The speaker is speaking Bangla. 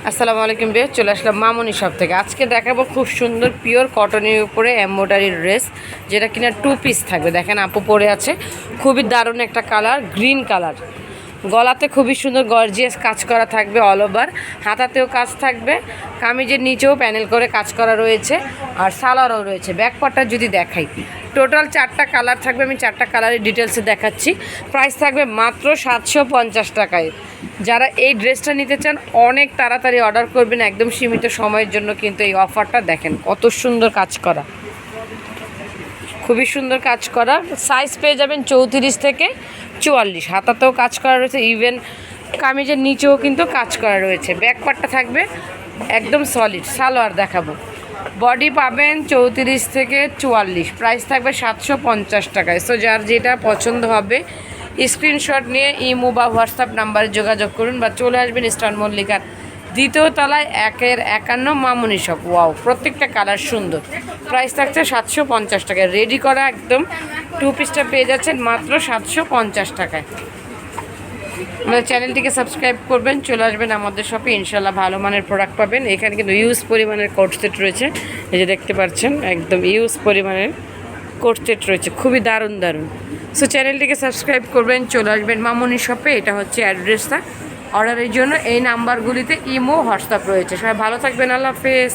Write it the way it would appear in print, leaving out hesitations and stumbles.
আসসালামু আলাইকুম বে, চলে আসলাম মামুনি শপ থেকে। আজকে দেখাবো খুব সুন্দর পিওর কটনের উপরে এমব্রয়ডারি ড্রেস, যেটা কিনা 2 পিস থাকবে। দেখেন আপু পরে আছে, খুবই দারুণ একটা কালার, গ্রিন কালার। গলাতে খুবই সুন্দর গর্জিয়াস কাজ করা থাকবে, অল ওভার হাতাতেও কাজ থাকবে, কামিজের নিচেও প্যানেল করে কাজ করা রয়েছে, আর সালোয়ারও রয়েছে। ব্যাক পার্টটা যদি দেখাই, টোটাল 4টা কালার থাকবে। আমি 4টা কালারের ডিটেলসে দেখাচ্ছি। প্রাইস থাকবে মাত্র 750 টাকায়। যারা এই ড্রেসটা নিতে চান অনেক তাড়াতাড়ি অর্ডার করবেন, একদম সীমিত সময়ের জন্য কিন্তু এই অফারটা। দেখেন কত সুন্দর কাজ করা, খুবই সুন্দর কাজ করা। সাইজ পেয়ে যাবেন 34 থেকে 44। হাতাতেও কাজ করা রয়েছে, ইভেন কামিজের নিচেও কিন্তু কাজ করা রয়েছে। ব্যাক পার্টটা থাকবে একদম সলিড। সালোয়ার দেখাবো, বডি পাবেন 34 থেকে 44। প্রাইস থাকবে 750 টাকায়। সো যার যেটা পছন্দ হবে স্ক্রিনশট নিয়ে ইমো বা হোয়াটসঅ্যাপ নাম্বারে যোগাযোগ করুন, বা চলে আসবেন ইস্টার্ন মল্লিকার 2য় তলায় 1-51 মামুনি শপ। ওয়াও, প্রত্যেকটা কালার সুন্দর। প্রাইস থাকছে 750 টাকায়। রেডি করা একদম 2 পিসটা পেয়ে যাচ্ছেন মাত্র 750 টাকায়। আমাদের চ্যানেলটিকে সাবস্ক্রাইব করবেন, চলে আসবেন আমাদের শপে, ইনশাল্লাহ ভালো মানের প্রোডাক্ট পাবেন। এখানে কিন্তু ইউজ পরিমাণের কোট সেট রয়েছে, এই যে দেখতে পাচ্ছেন, একদম ইউজ পরিমাণের কোট সেট রয়েছে, খুবই দারুণ দারুণ। সো চ্যানেলটিকে সাবস্ক্রাইব করবেন, চলে আসবেন মামুনি শপে। এটা হচ্ছে অ্যাড্রেসটা। অর্ডারের জন্য এই নাম্বারগুলিতে ইমো হোয়াটসঅ্যাপ রয়েছে। সবাই ভালো থাকবেন, আল্লাহ হাফেজ।